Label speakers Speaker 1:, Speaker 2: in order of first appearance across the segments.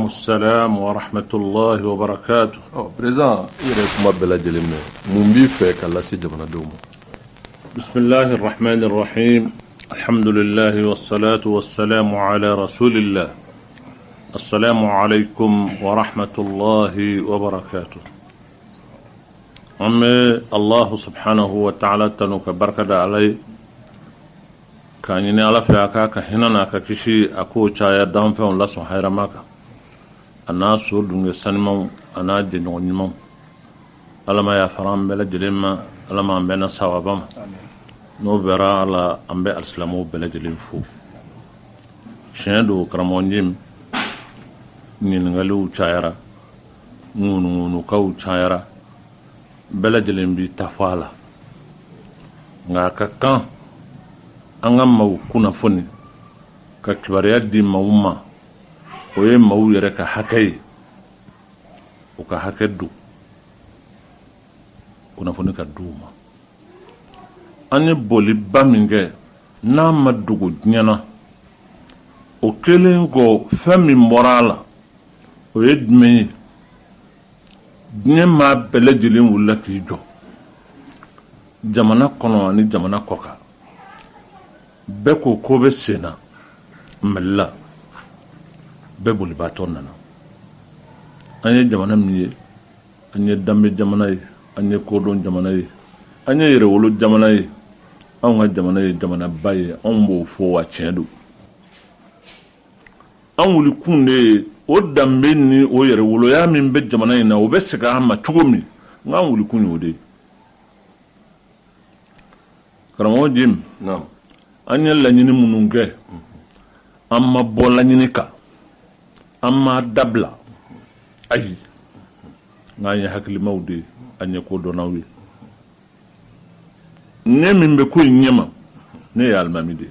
Speaker 1: السلام ورحمة الله وبركاته.
Speaker 2: Président, il kuma bela jelime. Mumbi fe kala si jamana domo.
Speaker 1: بسم الله الرحمن الرحيم. الحمد لله والصلاة والسلام على رسول الله. السلام عليكم ورحمة الله وبركاته. الله سبحانه وتعالى تنوك بركة علي كان ينال في أكاك هنا كشي أكو شايا دام في الله سبحانه ماك أنا سود من سنمو أنا دينونيمو ألما يا فرام بلا جلما ألما بنا سوابم نو برا على أمبي الإسلامو بلا جلم فو شندو كرمونيم نينغلو شايرا نونو كاو شايرا bela jelen bi tafala nga ka kan an ka maw kunnafoni ka kibariya di maw ma o ye maw yɛrɛ ka hakɛ ye o ka hakɛ do kunnafoni ka di u ma an ye boliba min kɛ n'a ma dogo diɲɛ na o kelen kɔ fɛn min bɔra a la o ye jumɛn ye diɲɛ maa bɛɛ lajɛlen wulila k'i jɔ jamana kɔnɔ ani jamana kɔkan bɛɛ ko ko bɛ sen na mali la bɛɛ bolibaatɔ nana an ye jamana min ye an ye danbe jamana ye an ye kodɔn jamana ye an ye yɛrɛwolo jamana ye anw ka jamana ye jamanaba ye anw b'o fɔ wa tiɲɛ don an wulikun de ye o danbe ni o yɛrɛwoloya min bɛ jamana in na o bɛ segin an ma cogo min n'an wulikun y'o de ye karamɔgɔ Jim an ye laɲini minnu kɛ an ma bɔ laɲini kan an ma dabila ayi n'an ye hakilimaw de ye an ye kodɔnnaw ye ne min bɛ ko in ɲɛma ne ye alimami de ye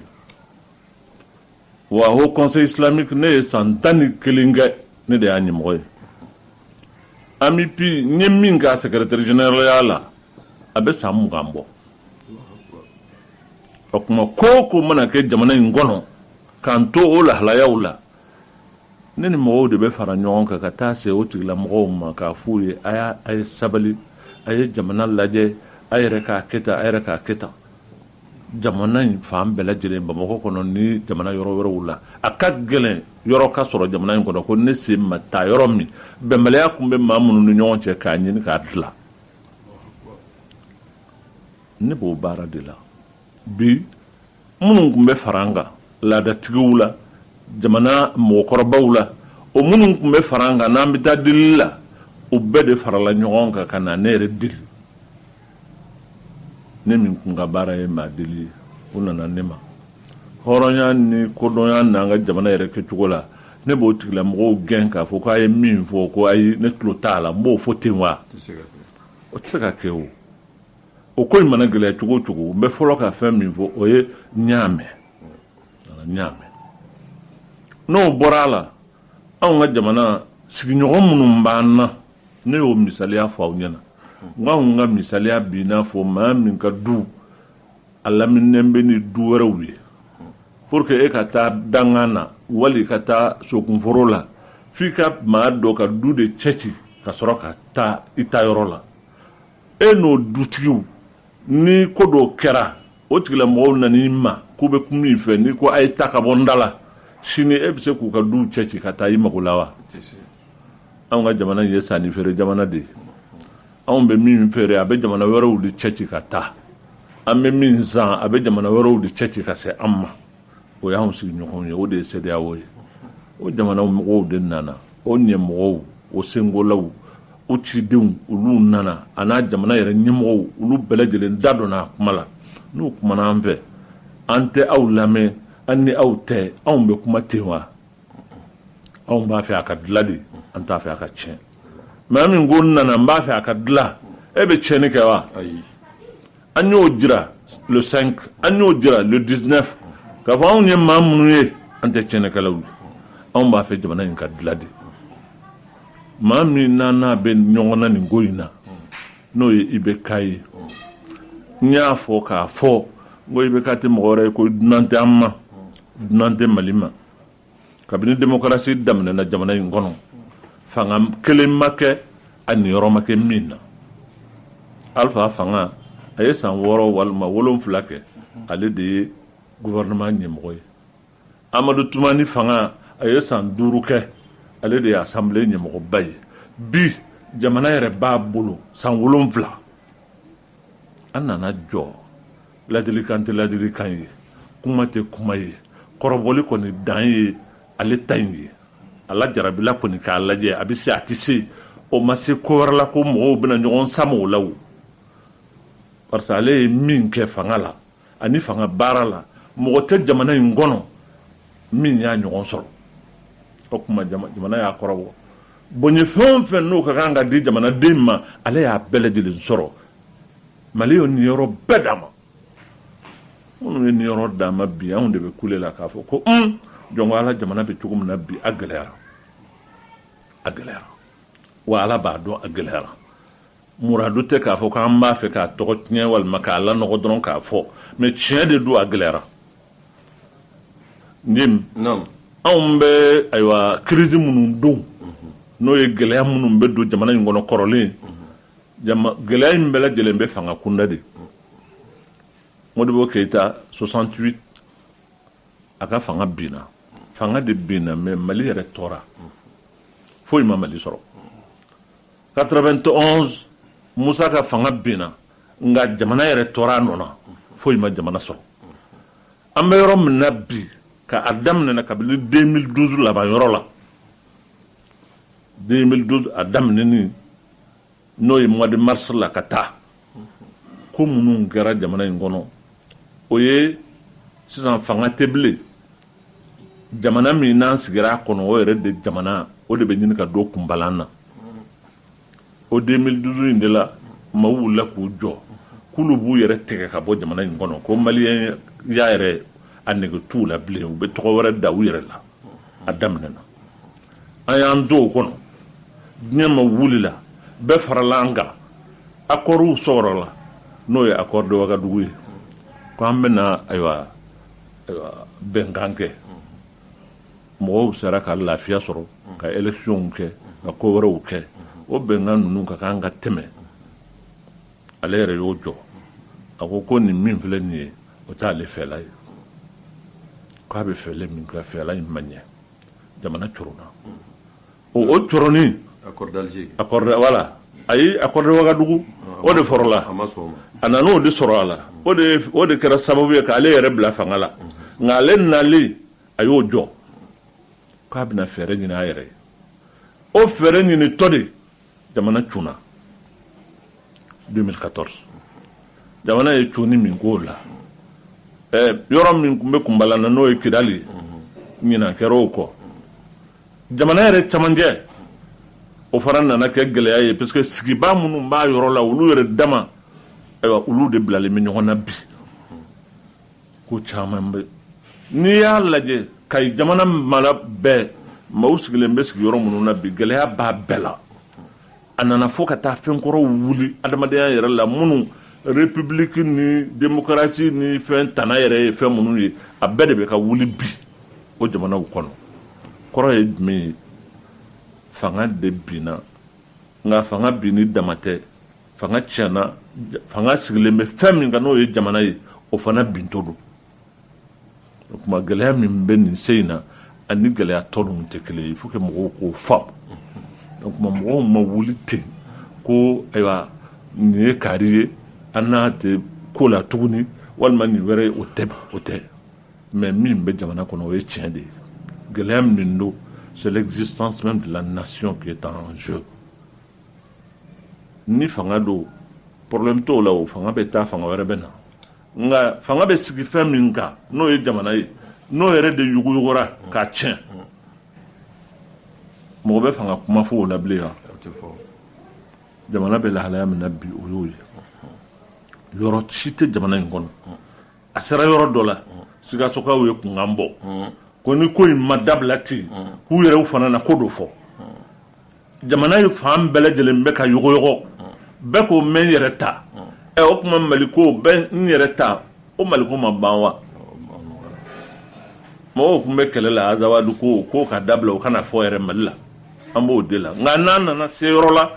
Speaker 1: wa Haut Conseil islamique ne ye san 11 kɛ ne de y'a ɲɛmɔgɔ ye AMIP n ye min k'a secrétaire général la a bɛ san 20 bɔ o kuma ko ko mana kɛ jamana in kɔnɔ k'an to o lahalayaw la ne ni mɔgɔw de bɛ fara ɲɔgɔn kan ka taa se o tigilamɔgɔw ma k'a f'u ye a ye sabali a ye jamana lajɛ a yɛrɛ k'a kɛ tan a yɛrɛ k'a kɛ tan jamana in fan bɛɛ lajɛlen Bamakɔ kɔnɔ ni jamana yɔrɔ wɛrɛw la a ka gɛlɛn yɔrɔ ka sɔrɔ jamana in kɔnɔ ko ne sen ma taa yɔrɔ min bɛnbaliya tun bɛ maa minnu ni ɲɔgɔn cɛ k'a ɲini k'a dilan ne b'o baara de la bi minnu tun bɛ fara an kan laadatigiw la jamana mɔgɔkɔrɔbaw la o minnu tun bɛ fara an kan n'an bɛ taa deli la o bɛɛ de farala ɲɔgɔn kan ka na ne yɛrɛ deli ne min kun ka baara ye maa deli ye o nana ne ma hɔrɔnya ni kodɔnya n'an ka jamana yɛrɛ kɛcogo la ne b'o tigilamɔgɔw gɛn k'a fɔ k'a ye min fɔ ko ayi ne tulo t'a la n b'o fɔ ten wa o tɛ se ka kɛ o ko in mana gɛlɛya cogo o cogo n bɛ fɔlɔ ka fɛn min fɔ o ye ɲaamɛ n'o bɔra a la anw ka jamana sigiɲɔgɔn minnu b'an na ne y'o misaliya fɔ aw ɲɛna nganw ka misaliya bi n'a fɔ maa min ka du a laminen bɛ ni du wɛrɛw ye pour que e ka taa dangan na wali ka taa sokunforo la f'i ka maa dɔ ka du de cɛci ka sɔrɔ ka taa i ta yɔrɔ la e n'o dutigiw ni ko dɔ kɛra o tigilamɔgɔw nan'i ma k'u bɛ kun min fɛ ni ko a ye ta ka bɔ n da la sini e bɛ se k'u ka du cɛci ka taa i mago la wa anw ka jamana ye sanni feere jamana de ye anw bɛ min feere a bɛ jamana wɛrɛw de cɛci ka taa an bɛ min san a bɛ jamana wɛrɛw de cɛci ka se an ma o y'anw sigiɲɔgɔnw ye o de ye CEDEAO ye o jamana mɔgɔw de nana o ɲɛmɔgɔw o sengolaw o cidenw olu nana a n'a jamana yɛrɛ ɲɛmɔgɔw olu bɛɛ lajɛlen da donna a kuma la n'u kumana an fɛ an tɛ aw lamɛn an ni aw tɛ anw bɛ kuma ten wa anw b'a fɛ a ka dilan de an t'a fɛ a ka tiɲɛ mais min ko nana n b'a fɛ a ka dilan e bɛ tiɲɛni kɛ wa an y'o jira le 5 an y'o jira le 19 k'a fɔ anw ye maa minnu ye an tɛ tiɲɛnikɛlaw ye anw b'a fɛ jamana in ka dilan de maa min n'a bɛ ɲɔgɔn na nin ko in na n'o ye IBK ye n y'a fɔ k'a fɔ n ko IBK tɛ mɔgɔ wɛrɛ ye ko dunan tɛ an ma dunan tɛ Mali ma kabini démocratie daminɛna jamana in kɔnɔ fanga kelen ma kɛ a niyɔrɔ ma kɛ min na Alpha fanga a ye san 6 walima 7 kɛ ale de ye gouvernement ɲɛmɔgɔ ye Amadou Toumani fanga a ye san 5 kɛ ale de ye assemblée ɲɛmɔgɔba ye bi jamana yɛrɛ b'a bolo san 7 an nana jɔ ladilikan tɛ ladilikan ye kuma tɛ kuma ye kɔrɔbɔli kɔni dan ye ale ta in ye ala jarabila kɔni k'a lajɛ a bɛ se a tɛ se o ma se ko wɛrɛ la ko mɔgɔw bɛna ɲɔgɔn sama o la o parce que ale ye min kɛ fanga la ani fanga baara la mɔgɔ tɛ jamana in kɔnɔ min y'a ɲɔgɔn sɔrɔ o kuma jamana y'a kɔrɔbɔ bonɲɛ fɛn o fɛn n'o ka kan ka di jamanaden ma ale y'a bɛɛ lajɛlen sɔrɔ Mali y'o niyɔrɔ bɛɛ d'a ma minnu ye niyɔrɔ d'a ma bi anw de bɛ kule la k'a fɔ ko jɔn ala jamana bɛ cogo min na bi a gɛlɛyara wa ala b'a dɔn a gɛlɛyara muradu tɛ k'a fɔ k'an b'a fɛ k'a tɔgɔ tiɲɛ walima k'a lanɔgɔ dɔrɔn k'a fɔ mais tiɲɛ de don a gɛlɛyara anw bɛ ayiwa crise minnu don n'o ye gɛlɛya minnu bɛ don jamana in kɔnɔ kɔrɔlen gɛlɛya in bɛɛ lajɛlen bɛ fanga kunda de Modibo Keïta 68 a ka fanga binna fanga de binna mais Mali yɛrɛ tɔɔra foyi ma Mali sɔrɔ 91 Musa ka fanga binna nka jamana yɛrɛ tɔɔra nɔ na foyi ma jamana sɔrɔ an bɛ yɔrɔ min na bi ka a daminɛ kabini 2012 laban yɔrɔ la 2012 a daminɛni n'o ye mois de mars la ka taa ko minnu kɛra jamana in kɔnɔ o ye sisan fanga tɛ bilen jamana min n'an sigira a kɔnɔ o yɛrɛ de jamana o de bɛ ɲini ka don kunbalan na o 2012 in de la maaw wulila k'u jɔ k'olu b'u yɛrɛ tigɛ ka bɔ jamana in kɔnɔ ko maliyɛn y'a yɛrɛ a nege t'u la bilen u bɛ tɔgɔ wɛrɛ da u yɛrɛ la a daminɛna an y'an to o kɔnɔ diɲɛ ma wulila bɛɛ farala an kan accords sɔrɔla n'o ye accord de Ouagadougou ye ko an bɛna ayiwa bɛnkan kɛ mɔgɔw sera ka lafiya sɔrɔ ka élections kɛ ka ko wɛrɛw kɛ o bɛnkan ninnu ka kan ka tɛmɛ ale yɛrɛ y'o jɔ a ko nin min filɛ nin ye o t'ale fɛla ye k'a bɛ fɛlɛ min kɛ fɛla in ma ɲɛ jamana coronna o coronni
Speaker 2: accord d'Alger
Speaker 1: voilà ayi accord de Ouagadougou o de fɔrɔla a nana o de sɔrɔ a la o de kɛra sababu ye k'ale yɛrɛ bila fanga la nka ale nalen a y'o jɔ k'a bɛna fɛɛrɛ ɲini a yɛrɛ ye o fɛɛrɛ ɲini tɔ de jamana cunna 2014 jamana ye cunni min k'o la yɔrɔ min tun bɛ kunbalan na n'o ye Kidali ɲinan kɛra o kɔ jamana yɛrɛ camancɛ o fana nana kɛ gɛlɛya ye parce que sigibaa minnu b'a yɔrɔ la olu yɛrɛ dama ayiwa olu de bilalen bɛ ɲɔgɔn na bi ko caman bɛ n'i y'a lajɛ Kayi jamana mara bɛɛ maaw sigilen bɛ sigiyɔrɔ minnu na bi gɛlɛya b'a bɛɛ la a nana fo ka taa fɛn kɔrɔw wuli adamadenya yɛrɛ la minnu république ni démocratie ni fɛn tana yɛrɛ ye fɛn minnu ye a bɛɛ de bɛ ka wuli bi o jamanaw kɔnɔ kɔrɔ ye jumɛn ye fanga de binna nka fanga binni dama tɛ fanga tiɲɛna fanga sigilen bɛ fɛn min kan n'o ye jamana ye o fana binto don o tuma gɛlɛya min bɛ nin se in na ani gɛlɛya tɔ ninnu tɛ kelen ye il faut que mɔgɔw k'o faamu donc mɔgɔw ma wuli ten ko ayiwa nin ye kaari ye an n'a tɛ ko la tuguni walima nin wɛrɛ o tɛ mais min bɛ jamana kɔnɔ o ye tiɲɛ de ye gɛlɛya min don c'est l'existence même de la nation qui est en jeu ni fanga do problème t'o la o fanga bɛ taa fanga wɛrɛ bɛ na nka fanga bɛ sigi fɛn min kan n'o ye jamana ye n'o yɛrɛ de yuguyugura k'a tiɲɛ mɔgɔ bɛ fanga kuma fɔ o la bilen wa jamana bɛ lahalaya min na bi o y'o ye yɔrɔ si tɛ jamana in kɔnɔ a sera yɔrɔ dɔ la Sikasokaw ye kunkan bɔ ko ni ko in ma dabila ten k'u yɛrɛw fana na ko dɔ fɔ jamana ye fan bɛɛ lajɛlen bɛ ka yɔgɔyɔgɔ bɛɛ k'o mɛn yɛrɛ ta o kuma Mali ko bɛɛ n yɛrɛ ta o Mali ko ma ban wa mɔgɔw tun bɛ kɛlɛ la Azawadu ko ka dabila o kana fɔ yɛrɛ Mali la an b'o de la nka n'an nana se yɔrɔ la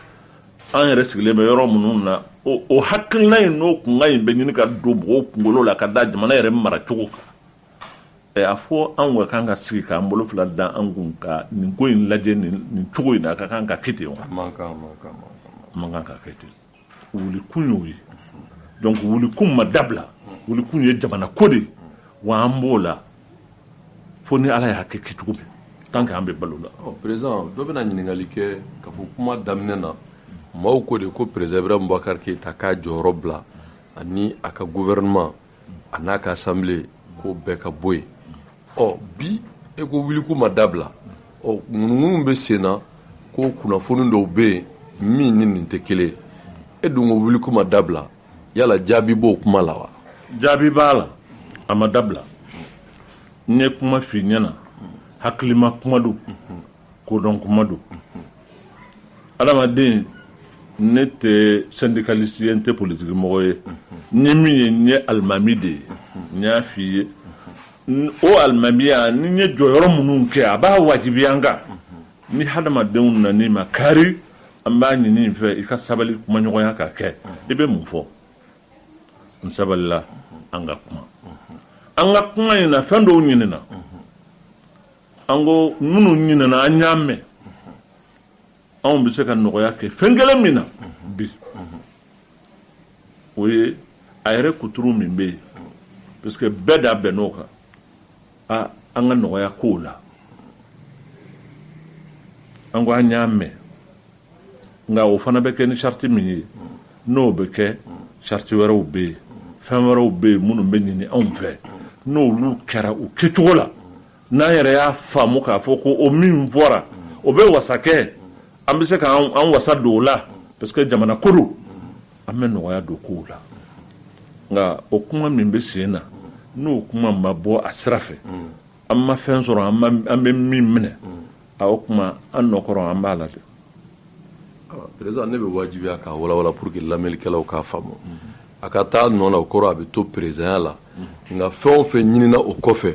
Speaker 1: an yɛrɛ sigilen bɛ yɔrɔ minnu na o hakilina in n'o kunkan in bɛ ɲini ka don mɔgɔw kunkolo la ka da jamana yɛrɛ maracogo kan a fɔ an ka kan ka sigi k'an bolo fila da an kun ka nin ko in lajɛ nin cogo in na a ka kan ka kɛ ten wa man kan ka kɛ ten wulikun y'o ye donc wulikun ma dabila wulikun ye jamana ko de wa an b'o la fo ni Ala y'a kɛ kɛcogo min tant que an bɛ balo la.
Speaker 2: Président dɔ bɛna ɲininkali kɛ ka fɔ kuma daminɛ na maaw ko de ko président Ibrahim Boubacar Keïta k'a jɔyɔrɔ bila ani a ka gouvernement a n'a ka assemblée ko bɛɛ ka bɔ yen bi e ko wulikun ma dabila ŋunuŋunu bɛ sen na ko kunnafoni dɔw bɛ yen min ni nin tɛ kelen e dun ko wulikun ma dabila yala jaabi b'o kuma la wa?
Speaker 1: Jaabi b'a la a ma dabila n ye kuma f'i ɲɛna hakilima kuma don kodɔn kuma don adamaden ne tɛ syndicaliste ye n tɛ politique mɔgɔ ye n ye min ye n ye alimami de ye n y'a f'i ye o alimamiya ni n ye jɔyɔrɔ minnu kɛ a b'a wajibiya n kan ni hadamadenw nan'i ma kari an b'a ɲini fɛ i ka sabali kumaɲɔgɔnya ka kɛ i bɛ mun fɔ n sabalila an ka kuma in na fɛn dɔw ɲinina an ko minnu ɲinina an y'a mɛn anw bɛ se ka nɔgɔya kɛ fɛn kelen min na bi o ye a yɛrɛ kuturu min bɛ yen parce que bɛɛ da bɛnn'o kan an ka nɔgɔya kow la an ko an y'a mɛn nka o fana bɛ kɛ ni charte min ye n'o bɛ kɛ charte wɛrɛw bɛ yen fɛn wɛrɛw bɛ yen minnu bɛ ɲini anw fɛ n'olu kɛra o kɛcogo la n'an yɛrɛ y'a faamu k'a fɔ ko o min fɔra o bɛ wasa kɛ an bɛ se k'an wasa don o la parce que jamana ko don an bɛ nɔgɔya don kow la nka o kuma min bɛ sen na n'o kuma ma bɔ a sira fɛ an ma fɛn sɔrɔ an bɛ min minɛ o kuma an nɔkɔrɔ an b'a la dɛ.
Speaker 2: Président ne bɛ wajibiya k'a walawala pour que lamɛnnikɛlaw k'a faamu a ka taa nɔ na o kɔrɔ a bɛ to président la nka fɛn o fɛn ɲinina o kɔfɛ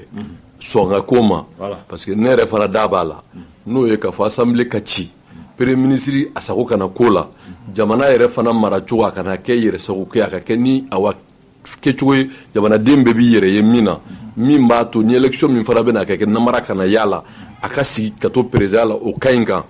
Speaker 2: sɔnka ko ma parce que ne yɛrɛ fana da b'a la n'o ye k'a fɔ assemblée ka ci premier ministre a sago kana ko la jamana yɛrɛ fana maracogo a kana kɛ yɛrɛsago kɛ a ka kɛ ni awa kɛcogo ye jamanaden bɛɛ b'i yɛrɛ ye min na min b'a to ni élection min fana bɛna kɛ namara kana yala a ka sigi ka to président la o ka ɲi kan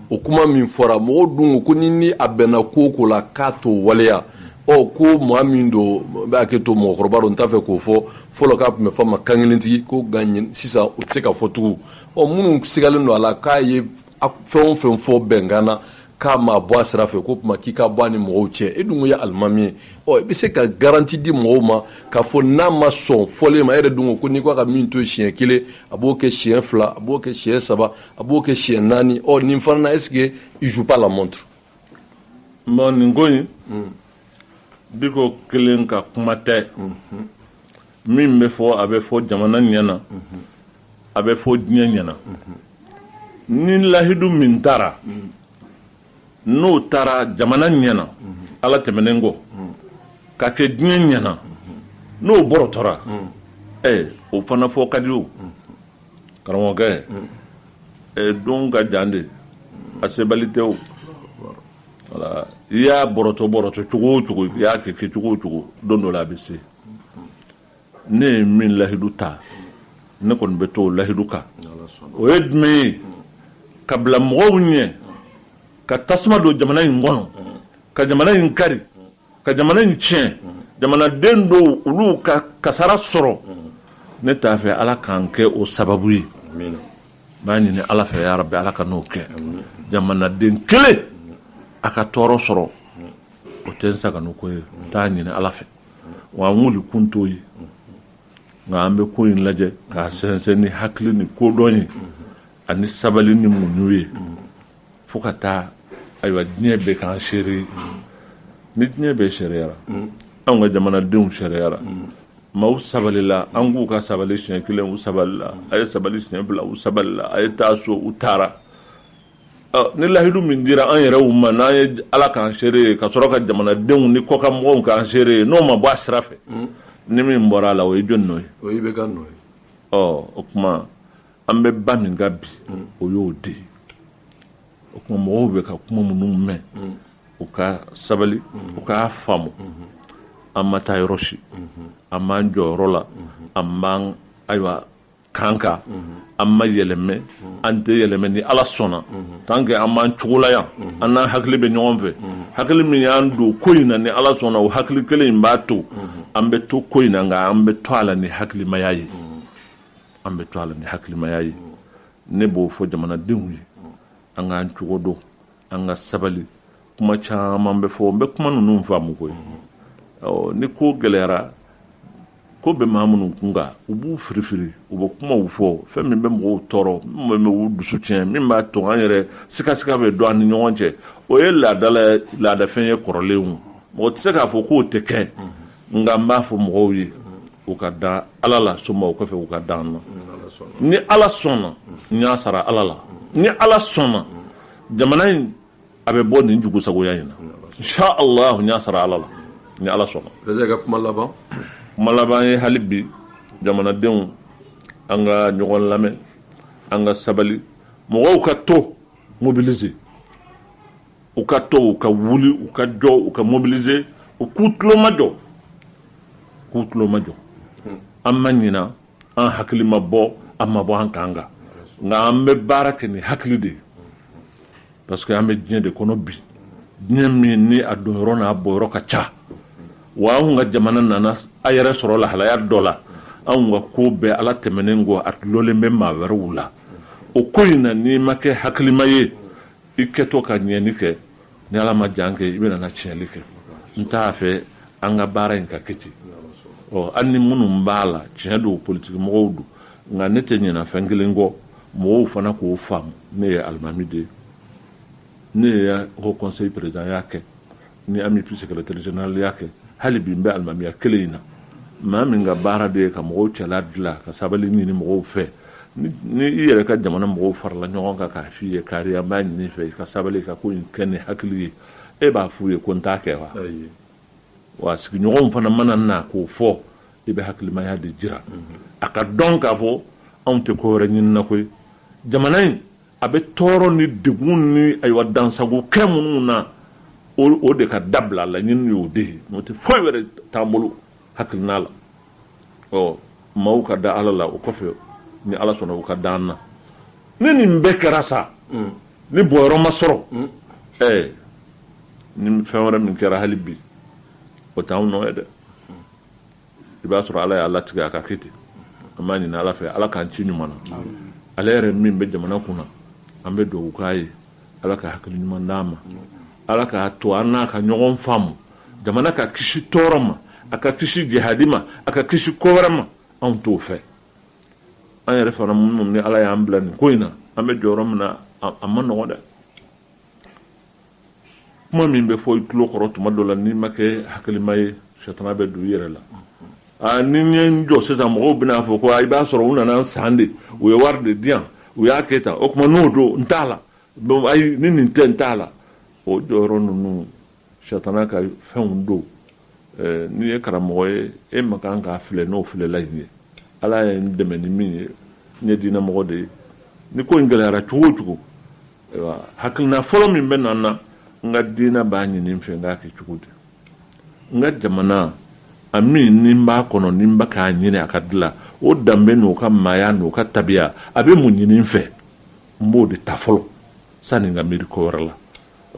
Speaker 2: o kuma min fɔra mɔgɔw dun ko ni a bɛnna ko la k'a to waleya ko maa min don b'a kɛ to mɔgɔkɔrɔba don n t'a fɛ k'o fɔ fɔlɔ k'a tun bɛ fɔ ma kankelentigi ko sisan o tɛ se ka fɔ tugun minnu sigalen don a la k'a ye fɛn o fɛn fɔ bɛnkan na k'a ma bɔ a sira fɛ ko tuma k'i ka bɔ a ni mɔgɔw cɛ e dun ko ye alimami ye i bɛ se ka garanti di mɔgɔw ma k'a fɔ n'a ma sɔn fɔlen ma e yɛrɛ dun ko n'i ko ka min to siɲɛ kelen a b'o kɛ siɲɛ fila a b'o kɛ siɲɛ saba a b'o kɛ siɲɛ naani nin fana na est-ce que il joue pas la montre.
Speaker 1: Bon nin ko in biko kelen ka kuma tɛ min bɛ fɔ a bɛ fɔ jamana ɲɛna a bɛ fɔ diɲɛ ɲɛna ni lahidu min taara n'o taara jamana ɲɛna ala tɛmɛnen kɔ ka kɛ diɲɛ ɲɛna n'o bɔrɔtɔra o fana fɔ ka di o karamɔgɔkɛ don ka jan de a sebali tɛ o voilà i y'a bɔrɔtɔ cogo o cogo i y'a kɛ cogo o cogo don dɔ la a bɛ se ne ye min lahidu ta ne kɔni bɛ to o lahidu kan o ye jumɛn ye ka bila mɔgɔw ɲɛ ka tasuma don jamana in kɔnɔ ka jamana in kari ka jamana in tiɲɛ jamanaden dɔw olu ka kasara sɔrɔ ne t'a fɛ ala k'an kɛ o sababu ye b'a ɲini ala fɛ ya rabbi ala ka n'o kɛ jamanaden kelen a ka tɔɔrɔ sɔrɔ o tɛ n saga n'o ko ye t'a ɲini ala fɛ wa an wuli kun t'o ye nka an bɛ ko in lajɛ k'a sɛnsɛn ni hakili ni kodɔn ye ani sabali ni muɲu ye fo ka taa ayiwa diɲɛ bɛɛ k'an seere ni diɲɛ bɛɛ sariyara anw ka jamanadenw sariyara maaw sabalila an k'u ka sabali siɲɛ kelen u sabalila a ye sabali siɲɛ fila u sabalila a ye taa so u taara ni lahidu min dira an yɛrɛw ma n'an ye ala k'an seere ye ka sɔrɔ ka jamanadenw ni kɔkan mɔgɔw k'an seere ye n'o ma bɔ a sira fɛ ni min bɔra a la o ye jɔni nɔ ye
Speaker 2: o ye bɛ ka nɔ ye
Speaker 1: o kuma an bɛ ba min ka bi o y'o de ye o kuma mɔgɔw bɛ ka kuma minnu mɛn u ka sabali u k'a faamu an ma taa yɔrɔ si an m'an jɔ yɔrɔ la an m'an ayiwa kanka an ma yɛlɛmɛ an tɛ yɛlɛmɛ ni ala sɔnna tant que an m'an cogo la yan an n'an hakili bɛ ɲɔgɔn fɛ hakili min y'an don ko in na ni ala sɔnna o hakili kelen in b'a to an bɛ to ko in na nka an bɛ to a la ni hakilimaya ye an bɛ to a la ni hakilimaya ye ne b'o fɔ jamanadenw ye an k'an cogo dɔn an ka sabali kuma caman bɛ fɔ n bɛ kuma ninnu faamu koyi ni ko gɛlɛyara ko bɛ maa minnu kun kan u b'u firifiri u bɛ kumaw fɔ fɛn min bɛ mɔgɔw tɔɔrɔ min bɛ u dusu tiɲɛ min b'a to an yɛrɛ sikasika bɛ don an ni ɲɔgɔn cɛ o ye laadafɛn ye kɔrɔlenw mɔgɔ tɛ se k'a fɔ k'o tɛ kɛ nka n b'a fɔ mɔgɔw ye u ka da ala la soma o kɔfɛ u ka da an na ni ala sɔnna n y'a sara ala la ni ala sɔnna jamana in a bɛ bɔ nin jugusagoya in na insha Allah n y'a sara ala la ni ala sɔnna.
Speaker 2: Président ka kuma laban.
Speaker 1: Kuma laban ye hali bi jamanadenw an ka ɲɔgɔn lamɛn an ka sabali mɔgɔw ka to mobiliser u ka to u ka wuli u ka jɔ u ka mobiliser u k'u tulo majɔ an ma ɲina an hakili ma bɔ an ma bɔ an kan kan nka an bɛ baara kɛ ni hakili de ye parce que an bɛ diɲɛ de kɔnɔ bi diɲɛ min ni a donyɔrɔ n'a bɔyɔrɔ ka ca wa anw ka jamana nana a yɛrɛ sɔrɔ lahalaya dɔ la anw ka ko bɛɛ ala tɛmɛnen kɔ a tulolen bɛ maa wɛrɛw la o ko in na n'i ma kɛ hakilima ye i kɛtɔ ka ɲɛni kɛ ni ala ma jan kɛ i bɛ na tiɲɛli kɛ n t'a fɛ an ka baara in ka kɛ ten hali ni minnu b'a la tiɲɛ don politiki mɔgɔw don nka ne tɛ ɲinɛ fɛn kelen kɔ mɔgɔw fana k'o faamu ne ye alimami de ye ne ye haut conseil président y'a kɛ ni ami secrétaire général y'a kɛ hali bi n bɛ alimamiya kelen in na maa min ka baara de ye ka mɔgɔw cɛla dilan ka sabali ɲini mɔgɔw fɛ ni i yɛrɛ ka jamana mɔgɔw farala ɲɔgɔn kan k'a f'i ye kari an b'a ɲini fɛ i ka sabali ka ko in kɛ ni hakili ye e b'a f'u ye ko n t'a kɛ wa sigiɲɔgɔnw fana mana na k'o fɔ i bɛ hakilimaya de jira a ka dɔn k'a fɔ anw tɛ ko wɛrɛ ɲini na koyi jamana in a bɛ tɔɔrɔ ni degun ni ayiwa dansago kɛ minnu na o de ka dabila la ɲini y'o de ye n'o tɛ foyi wɛrɛ t'an bolo hakilina la maaw ka da ala la o kɔfɛ ni ala sɔnna u ka da an na ni nin bɛɛ kɛra sa ni bɔyɔrɔ ma sɔrɔ ni fɛn wɛrɛ min kɛra hali bi o t'anw nɔ ye dɛ i b'a sɔrɔ ala y'a latigɛ a ka kɛ ten an b'a ɲini ala fɛ ala k'an ci ɲuman na ale yɛrɛ min bɛ jamana kunna an bɛ dugawu k'a ye ala ka hakili ɲuman d'a ma ala k'a to an n'a ka ɲɔgɔn faamu jamana ka kisi tɔɔrɔ ma a ka kisi jihadi ma a ka kisi ko wɛrɛ ma anw t'o fɛ an yɛrɛ fana minnu ni ala y'an bila nin ko in na an bɛ jɔyɔrɔ min na a ma nɔgɔn dɛ kuma min bɛ fɔ i tulo kɔrɔ tuma dɔ la n'i ma kɛ hakilima ye sɛtana bɛ don i yɛrɛ la ni n ye n jɔ sisan mɔgɔw bɛna fɔ ko i b'a sɔrɔ u nana n san de u ye wari de di yan u y'a kɛ tan o kuma n'o don n t'a la ayi ni nin tɛ n t'a la o jɔyɔrɔ ninnu sɛtana ka fɛnw don n'i ye karamɔgɔ ye e ma kan k'a filɛ n'o filɛla in ye ala ye n dɛmɛ ni min ye n ye diinɛmɔgɔ de ye ni ko in gɛlɛyara cogo o cogo hakilina fɔlɔ min bɛ na na n ka diinɛ b'a ɲini n fɛ n k'a kɛ cogo di n ka jamana a min ni n b'a kɔnɔ ni n bɛ k'a ɲini a ka dilan o danbe n'o ka maaya n'o ka tabiya a bɛ mun ɲini n fɛ n b'o de ta fɔlɔ sani n ka miiri ko wɛrɛ la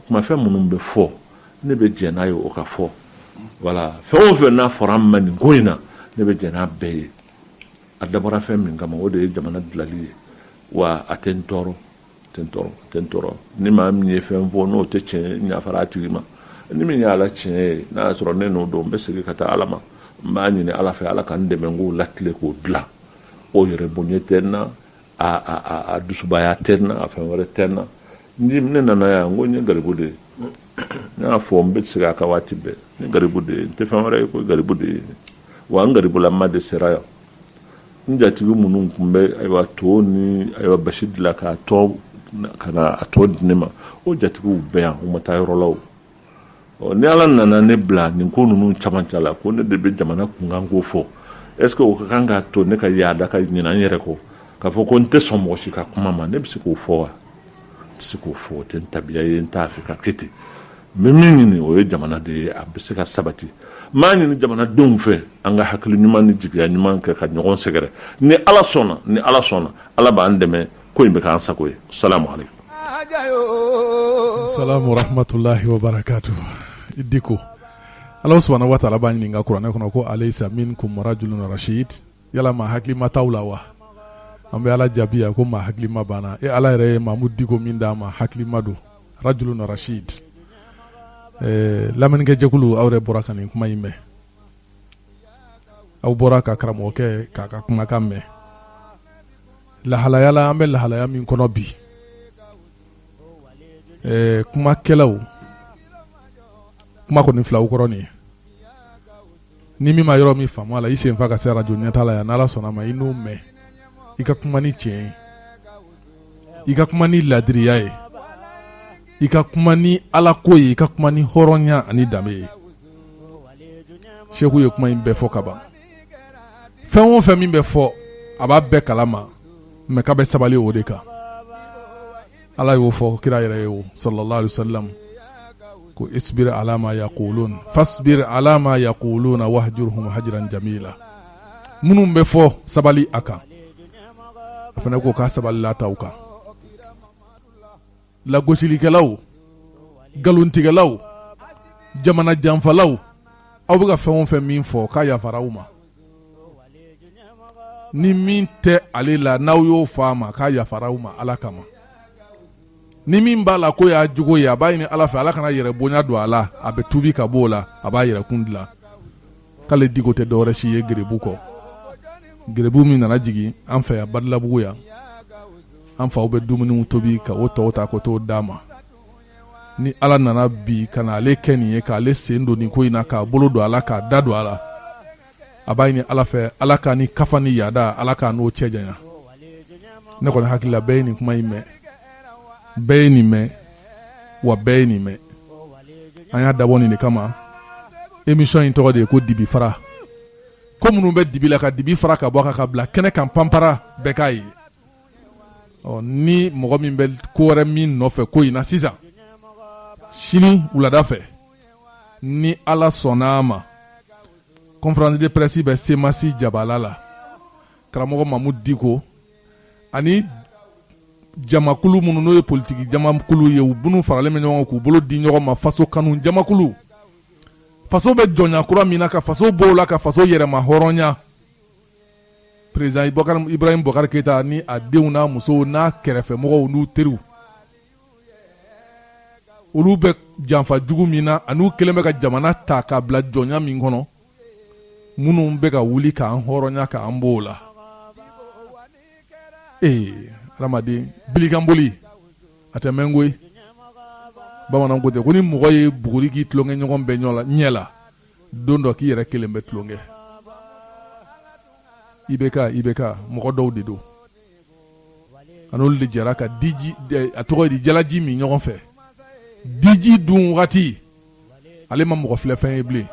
Speaker 1: kuma fɛn minnu bɛ fɔ ne bɛ jɛn n'a ye o ka fɔ voilà fɛn o fɛn n'a fɔra an ma nin ko in na ne bɛ jɛn n'a bɛɛ ye a dabɔra fɛn min kama o de ye jamana dilali ye wa a tɛ n tɔɔrɔ ni maa min ye fɛn fɔ n'o tɛ tiɲɛ ɲafara a tigi ma ni min ye ala tiɲɛ ye n'a y'a sɔrɔ ne n'o don n bɛ segin ka taa ala ma n b'a ɲini ala fɛ ala ka n dɛmɛ n k'o latile k'o dilan o yɛrɛ bonya tɛ n na a dusubaya tɛ n na a fɛn wɛrɛ tɛ n na ne nana yan n ko n ye garibu de ye n y'a fɔ n bɛ segin a kan waati bɛɛ n ye garibu de ye n tɛ fɛn wɛrɛ ye ko garibu de ye wa n garibulama de sera yan n jatigi minnu tun bɛ ayiwa to ni ayiwa basi dilan k'a tɔ ka na a tɔ di ne ma o jatigiw bɛɛ yan u ma taa yɔrɔ la o ni ala nana ne bila nin ko ninnu caman la ko ne de bɛ jamana kunkan ko fɔ est ce que o ka kan ka to ne ka yaada ka ɲina n yɛrɛ kɔ k'a fɔ ko n tɛ sɔn mɔgɔ si ka kuma ma ne bɛ se k'o fɔ wa n tɛ se k'o fɔ o tɛ n tabiya ye n t'a fɛ ka kɛ ten mɛ min ɲini o ye jamana de ye a bɛ se ka sabati maa ɲini jamanadenw fɛ an ka hakili ɲuman ni jigiya ɲuman kɛ ka ɲɔgɔn sɛgɛrɛ ni ala sɔnna ala b'an dɛmɛ ko in bɛ k'an sago ye salamu aleykum.
Speaker 3: Salamu rahmatullahi wa barakatuh. Idiko Allah subhanahu wa ta'ala b'a ɲininka kuranɛ kɔnɔ ko alaysa minkum rajulun rashid, yala maa hakilima t'aw la wa? An bɛ ala jaabi yan ko maa hakilima banna. Ala yɛrɛ ye Mahamudu Diko min d'a ma hakilima don, rajulun rashid. Lamɛnnikɛjɛkulu aw yɛrɛ bɔra ka nin kuma in mɛn, aw bɔra ka karamɔgɔkɛ k'a ka kumakan mɛn. Lahalayala an bɛ lahalaya min kɔnɔ bi, kumakɛlaw kuma kɔni filaw kɔrɔ nin ye. Ni min ma yɔrɔ min faamu a la i sen fa ka se radio ɲɛtaa la yan n'ala sɔnna ma i n'o mɛn, i ka kuma ni tiɲɛ ye, i ka kuma ni ladiriya ye, i ka kuma ni ala ko ye, i ka kuma ni hɔrɔnya ani danbe ye. Seku ye kuma in bɛɛ fɔ ka ban. Fɛn o fɛn min bɛ fɔ a b'a bɛɛ kalama, mɛ k'a bɛ sabali o de kan. Ala y'o fɔ kira yɛrɛ ye o sallallahu alaihi wasallam ko isbir ala ma yaqulun fasbir ala ma yaqulun wahjurhum hajran jamila. Minnu bɛ fɔ sabali a kan, a fana ko k'a sabali la ta u kan. Lagosilikɛlaw, galontigɛlaw, jamana janfalaw, aw bɛ ka fɛn o fɛn min fɔ k'a yafara u ma. Ni min tɛ ale la n'aw y'o fɔ a ma k'a yafara u ma ala kama. Ni min b'a la ko y'a jogo ye a b'a ɲini ala fɛ ala kana yɛrɛ bonya don a la, a bɛ tubi ka bɔ o la, a b'a yɛrɛ kun dilan. K'ale Diko tɛ dɔwɛrɛ si ye gerebu kɔ. Gerebu min nana jigin an fɛ yan Badilabugu yan, an faw bɛ dumuniw tobi ka o tɔw ta ko t'o d'a ma. Ni ala nana bi ka na ale kɛ nin ye k'ale sen don nin ko in na k'a bolo don a la k'a da don a la, a b'a ɲini ala fɛ ala k'a ni kafa ni yaada ala k'a n'o cɛ janya. Ne kɔni hakili la bɛɛ ye nin kuma in mɛn, bɛɛ ye nin mɛn wa bɛɛ ye nin mɛn. An y'a dabɔ nin de kama, émission in tɔgɔ de ye ko dibi fara. Ko minnu bɛ dibi la ka dibi fara ka bɔ ka ka bila kɛnɛ kan panpara bɛɛ k'a ye. Ni mɔgɔ min bɛ ko wɛrɛ min nɔfɛ ko in na sisan, sini wulada fɛ ni ala sɔnna a ma, conférence de presse bɛ Semasi Jabala la, karamɔgɔ Mahamudu Diko ani jamakulu minnu n'o ye politiki jamakulu ye, u bunun faralen bɛ ɲɔgɔn k'u bolo di ɲɔgɔn ma, faso kanu jamakulu. Faso bɛ jɔnya kura min na ka faso bɔ o la ka faso yɛrɛma hɔrɔnya. Président Ibrahim Boubacar Keïta ni a denw n'a musow n'a kɛrɛfɛmɔgɔw n'u teriw, olu bɛ janfa jugu min na an'u kelen bɛ ka jamana ta k'a bila jɔnya min kɔnɔ, minnu bɛ ka wuli k'an hɔrɔnya k'an b'o la. Adamaden bilikanboli a tɛ mɛn koyi. Bamanan ko tɛ ko ni mɔgɔ ye buguri k'i tulonkɛ ɲɔgɔn bɛɛ ɲɛ la, don dɔ k'i yɛrɛ kelen bɛ tulonkɛ. IBK mɔgɔ dɔw de don, an'olu de jɛra ka diji a tɔgɔ di jalaji min ɲɔgɔn fɛ. Diji dun wagati ale ma mɔgɔ filɛ fɛn ye bilen.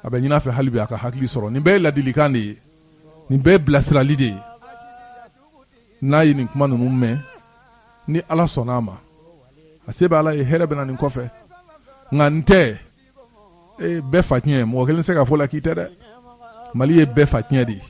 Speaker 3: A bɛ ɲin'a fɛ hali bi a ka hakili sɔrɔ. Nin bɛɛ ye ladilikan de ye, nin bɛɛ ye bilasirali de ye. N'a ye nin kuma ninnu mɛn, ni ala sɔnna a ma, a se bɛ ala ye, hɛrɛ bɛ na nin kɔfɛ. Nka n tɛ bɛɛ fa tiɲɛ, mɔgɔ kelen tɛ se ka fɔ la k'i tɛ dɛ. Mali ye bɛɛ fa tiɲɛ de ye.